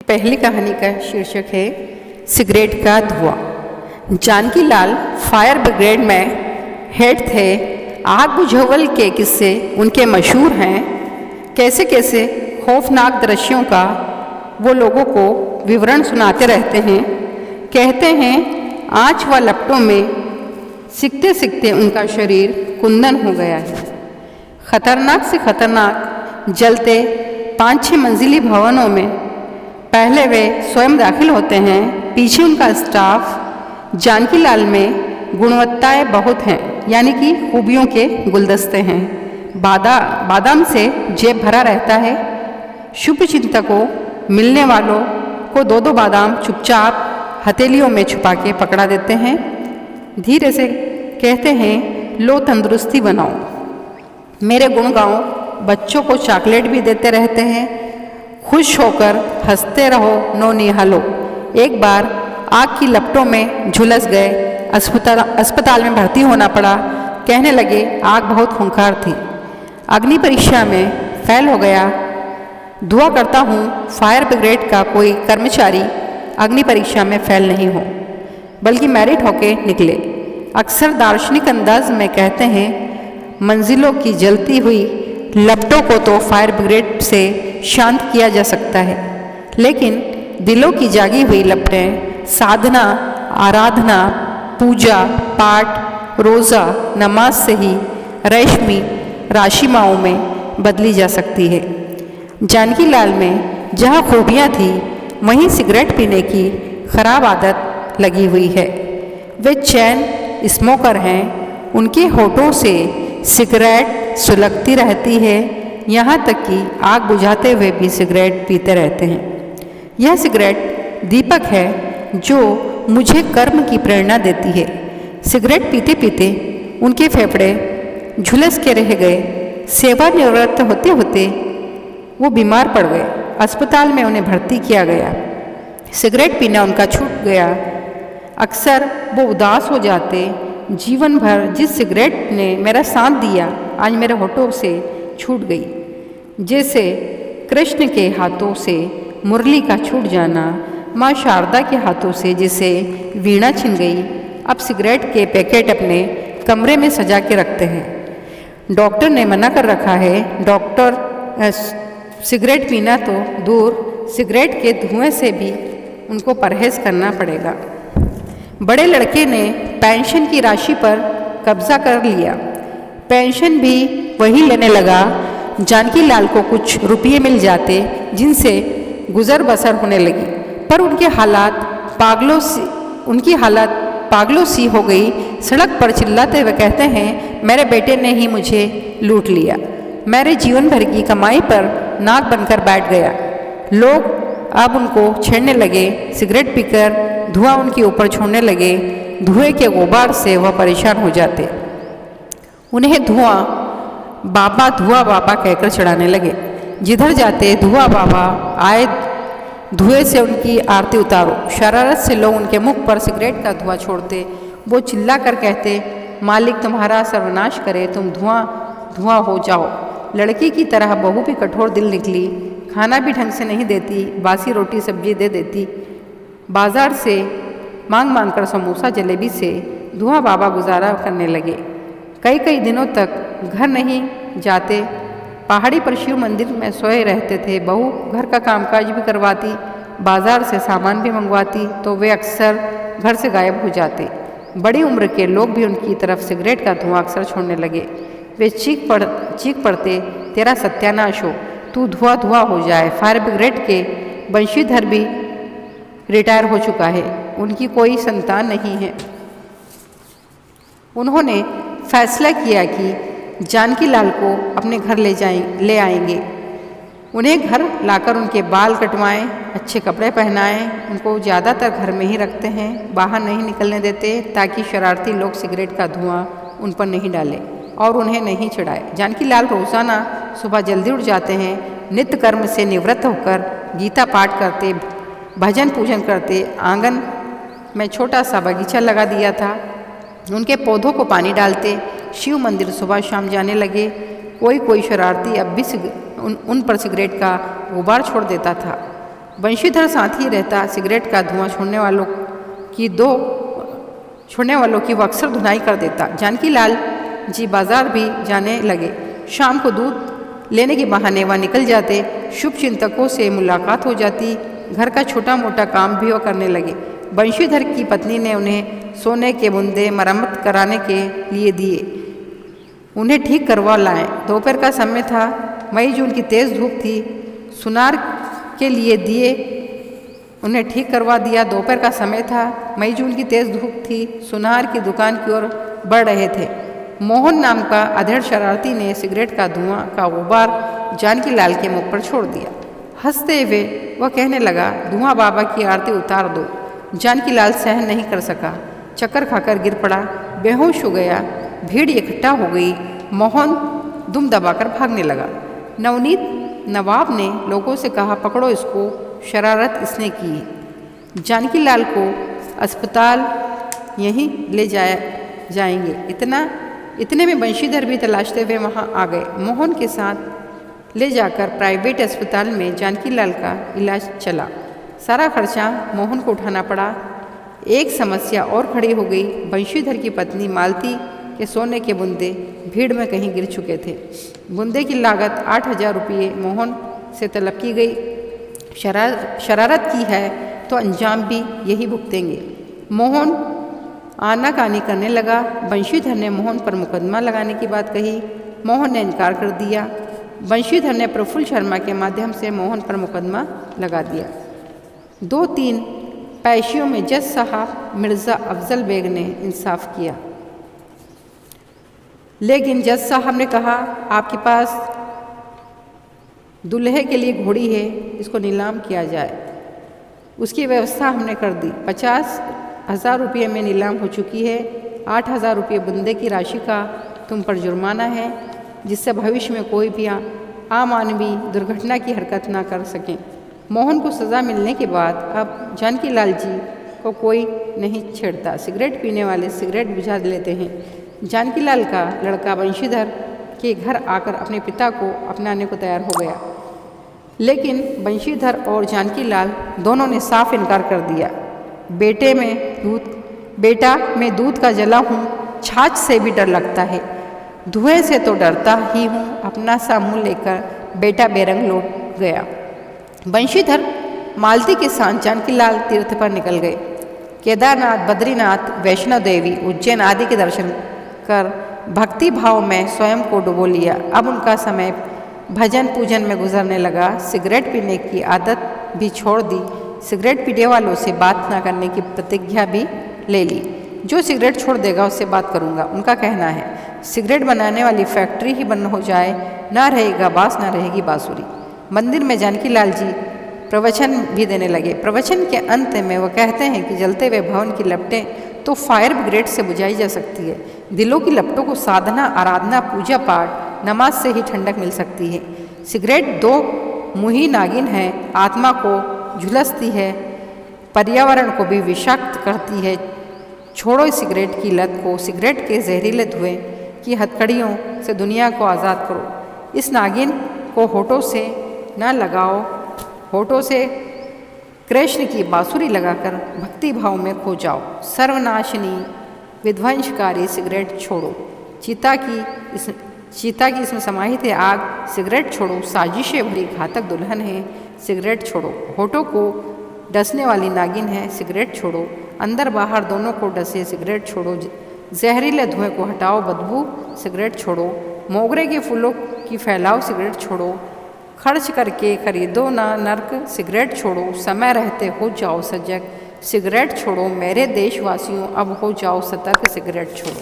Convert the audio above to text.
पहली कहानी का शीर्षक है सिगरेट का धुआं। जानकी लाल फायर ब्रिगेड में हेड थे। आग बुझावल के किस्से उनके मशहूर हैं। कैसे कैसे खौफनाक दृश्यों का वो लोगों को विवरण सुनाते रहते हैं। कहते हैं आँच व लपटों में सीखते सीखते उनका शरीर कुंदन हो गया है। खतरनाक से खतरनाक जलते 5-6 मंजिली भवनों में पहले वे स्वयं दाखिल होते हैं, पीछे उनका स्टाफ। जानकी लाल में गुणवत्ताएं बहुत हैं, यानी कि खूबियों के गुलदस्ते हैं। बादाम से जेब भरा रहता है। शुभ चिंतकों मिलने वालों को 2-2 बादाम चुपचाप हथेलियों में छुपा के पकड़ा देते हैं। धीरे से कहते हैं लो तंदुरुस्ती बनाओ, मेरे गुण गाओ। बच्चों को चॉकलेट भी देते रहते हैं। खुश होकर हंसते रहो, नो निहालो। एक बार आग की लपटों में झुलस गए, अस्पताल में भर्ती होना पड़ा। कहने लगे आग बहुत खूंखार थी। अग्नि परीक्षा में फेल हो गया। दुआ करता हूँ फायर ब्रिगेड का कोई कर्मचारी अग्नि परीक्षा में फेल नहीं हो, बल्कि मेरिट होके निकले। अक्सर दार्शनिक अंदाज में कहते हैं मंजिलों की जलती हुई लपटों को तो फायर ब्रिगेड से शांत किया जा सकता है, लेकिन दिलों की जागी हुई लपटें साधना, आराधना, पूजा पाठ, रोज़ा, नमाज से ही रेशमी राशिमाओं में बदली जा सकती है। जानकी लाल में जहाँ खूबियाँ थी, वहीं सिगरेट पीने की खराब आदत लगी हुई है। वे चैन स्मोकर हैं। उनके होठों से सिगरेट सुलगती रहती है, यहाँ तक कि आग बुझाते हुए भी सिगरेट पीते रहते हैं। यह सिगरेट दीपक है जो मुझे कर्म की प्रेरणा देती है। सिगरेट पीते पीते उनके फेफड़े झुलस के रह गए। सेवानिवृत्त होते होते वो बीमार पड़ गए। अस्पताल में उन्हें भर्ती किया गया। सिगरेट पीना उनका छूट गया। अक्सर वो उदास हो जाते। जीवन भर जिस सिगरेट ने मेरा साथ दिया, आज मेरे होठों से छूट गई। जैसे कृष्ण के हाथों से मुरली का छूट जाना, माँ शारदा के हाथों से जिसे वीणा छिन गई। अब सिगरेट के पैकेट अपने कमरे में सजा के रखते हैं। डॉक्टर ने मना कर रखा है। सिगरेट पीना तो दूर, सिगरेट के धुएं से भी उनको परहेज करना पड़ेगा। बड़े लड़के ने पेंशन की राशि पर कब्जा कर लिया। पेंशन भी वही लेने लगा। जानकी लाल को कुछ रुपये मिल जाते जिनसे गुजर बसर होने लगी, पर उनकी हालत पागलों सी हो गई। सड़क पर चिल्लाते हुए कहते हैं मेरे बेटे ने ही मुझे लूट लिया, मेरे जीवन भर की कमाई पर नाक बनकर बैठ गया। लोग अब उनको छेड़ने लगे। सिगरेट पीकर धुआं उनके ऊपर छोड़ने लगे। धुएं के गुबार से वह परेशान हो जाते। उन्हें धुआं बाबा कहकर चढ़ाने लगे। जिधर जाते धुआं बाबा आए, धुएं से उनकी आरती उतारो। शरारत से लोग उनके मुख पर सिगरेट का धुआं छोड़ते। वो चिल्ला कर कहते मालिक तुम्हारा सर्वनाश करे, तुम धुआं हो जाओ। लड़की की तरह बहू भी कठोर दिल निकली। खाना भी ढंग से नहीं देती, बासी रोटी सब्जी दे देती। बाजार से मांग कर समोसा जलेबी से धुआं बाबा गुजारा करने लगे। कई दिनों तक घर नहीं जाते। पहाड़ी पर शिव मंदिर में सोए रहते थे। बहू घर का कामकाज भी करवाती, बाजार से सामान भी मंगवाती, तो वे अक्सर घर से गायब हो जाते। बड़ी उम्र के लोग भी उनकी तरफ सिगरेट का धुआं अक्सर छोड़ने लगे। वे चीख पड़ते तेरा सत्यानाश हो, तू धुआं हो जाए। फायर ब्रिगेड के बंशीधर भी रिटायर हो चुका है, उनकी कोई संतान नहीं है। उन्होंने फैसला किया कि जानकी लाल को अपने घर ले आएंगे। उन्हें घर लाकर उनके बाल कटवाएं, अच्छे कपड़े पहनाएं। उनको ज़्यादातर घर में ही रखते हैं, बाहर नहीं निकलने देते, ताकि शरारती लोग सिगरेट का धुआं उन पर नहीं डालें और उन्हें नहीं चढ़ाए। जानकी लाल रोज़ाना सुबह जल्दी उठ जाते हैं। नित्य कर्म से निवृत्त होकर गीता पाठ करते, भजन पूजन करते। आंगन में छोटा सा बगीचा लगा दिया था। उनके पौधों को पानी डालते। शिव मंदिर सुबह शाम जाने लगे। कोई शरारती अब भी उन पर सिगरेट का गुबार छोड़ देता था। बंशीधर साथ ही रहता, सिगरेट का धुआं छोड़ने वालों की वो अक्सर धुनाई कर देता। जानकी लाल जी बाजार भी जाने लगे। शाम को दूध लेने के बहाने वह निकल जाते। शुभ चिंतकों से मुलाकात हो जाती। घर का छोटा मोटा काम भी वो करने लगे। बंशीधर की पत्नी ने उन्हें सोने के बुंदे मरम्मत कराने के लिए दिए, उन्हें ठीक करवा लाए। दोपहर का समय था, मई जून की तेज़ धूप थी। सुनार के लिए दिए, उन्हें ठीक करवा दिया। दोपहर का समय था, मई जून की तेज़ धूप थी। सुनार की दुकान की ओर बढ़ रहे थे। मोहन नाम का अधेड़ शरारती ने सिगरेट का धुआं का गुब्बार जानकी लाल के मुख पर छोड़ दिया। हंसते हुए वह कहने लगा, धुआं बाबा की आरती उतार दो। जानकी लाल सहन नहीं कर सका, चक्कर खाकर गिर पड़ा, बेहोश हो गया। भीड़ इकट्ठा हो गई। मोहन दुम दबाकर भागने लगा। नवनीत नवाब ने लोगों से कहा, पकड़ो इसको, शरारत इसने की है। जानकी लाल को अस्पताल यहीं ले जाएंगे। इतने में बंशीधर भी तलाशते हुए वहाँ आ गए। मोहन के साथ ले जाकर प्राइवेट अस्पताल में जानकी लाल का इलाज चला। सारा खर्चा मोहन को उठाना पड़ा। एक समस्या और खड़ी हो गई। बंशीधर की पत्नी मालती के सोने के बुंदे भीड़ में कहीं गिर चुके थे। बुंदे की लागत 8,000 रुपये मोहन से तलब की गई। शरारत की है तो अंजाम भी यही भुगतेंगे। मोहन आनाकानी करने लगा। बंशीधर ने मोहन पर मुकदमा लगाने की बात कही। मोहन ने इनकार कर दिया। बंशीधर ने प्रफुल्ल शर्मा के माध्यम से मोहन पर मुकदमा लगा दिया। 2-3 पेशियों में जज साहब मिर्ज़ा अफजल बेग ने इंसाफ किया, लेकिन जज साहब ने कहा, आपके पास दूल्हे के लिए घोड़ी है, इसको नीलाम किया जाए। उसकी व्यवस्था हमने कर दी। 50,000 रुपये में नीलाम हो चुकी है। 8,000 रुपये बुंदे की राशि का तुम पर जुर्माना है, जिससे भविष्य में कोई भी आम आदमी दुर्घटना की हरकत ना कर सकें। मोहन को सज़ा मिलने के बाद अब जानकी लाल जी को कोई नहीं छेड़ता। सिगरेट पीने वाले सिगरेट बुझा लेते हैं। जानकी लाल का लड़का बंशीधर के घर आकर अपने पिता को अपनाने को तैयार हो गया, लेकिन बंशीधर और जानकी लाल दोनों ने साफ इनकार कर दिया। बेटा मैं दूध का जला हूँ, छाछ से भी डर लगता है, धुएं से तो डरता ही हूँ। अपना सा मुँह लेकर बेटा बेरंग लौट गया। बंशीधर मालती के साथ जानकी लाल तीर्थ पर निकल गए। केदारनाथ, बद्रीनाथ, वैष्णो देवी, उज्जैन आदि के दर्शन कर भक्ति भाव में स्वयं को डुबो लिया। अब उनका समय भजन पूजन में गुजरने लगा। सिगरेट पीने की आदत भी छोड़ दी। सिगरेट पीने वालों से बात न करने की प्रतिज्ञा भी ले ली। जो सिगरेट छोड़ देगा उससे बात करूंगा, उनका कहना है। सिगरेट बनाने वाली फैक्ट्री ही बंद हो जाए, ना रहेगा बांस, ना रहेगी बांसुरी। मंदिर में जानकी लाल जी प्रवचन भी देने लगे। प्रवचन के अंत में वह कहते हैं कि जलते हुए भवन की लपटें तो फायर ब्रिगेड से बुझाई जा सकती है, दिलों की लपटों को साधना, आराधना, पूजा पाठ, नमाज से ही ठंडक मिल सकती है। सिगरेट 2 मुही नागिन है, आत्मा को झुलसती है, पर्यावरण को भी विषाक्त करती है। छोड़ो इस सिगरेट की लत को, सिगरेट के जहरीले धुएं की हथकड़ियों से दुनिया को आज़ाद करो। इस नागिन को होठों से न लगाओ, होठों से कृष्ण की बांसुरी लगाकर भक्ति भाव में खो जाओ। सर्वनाशिनी विध्वंसकारी सिगरेट छोड़ो। चीता की इसमें समाहित है आग, सिगरेट छोड़ो। साजिशें भरी घातक दुल्हन है, सिगरेट छोड़ो। होठों को डसने वाली नागिन है, सिगरेट छोड़ो। अंदर बाहर दोनों को डसे, सिगरेट छोड़ो। जहरीले धुएं को हटाओ, बदबू, सिगरेट छोड़ो। मोगरे के फूलों की फैलाओ, सिगरेट छोड़ो। खर्च करके खरीदो ना नर्क, सिगरेट छोड़ो। समय रहते हो जाओ सजग, सिगरेट छोड़ो। मेरे देशवासियों अब हो जाओ सतर्क, सिगरेट छोड़ो।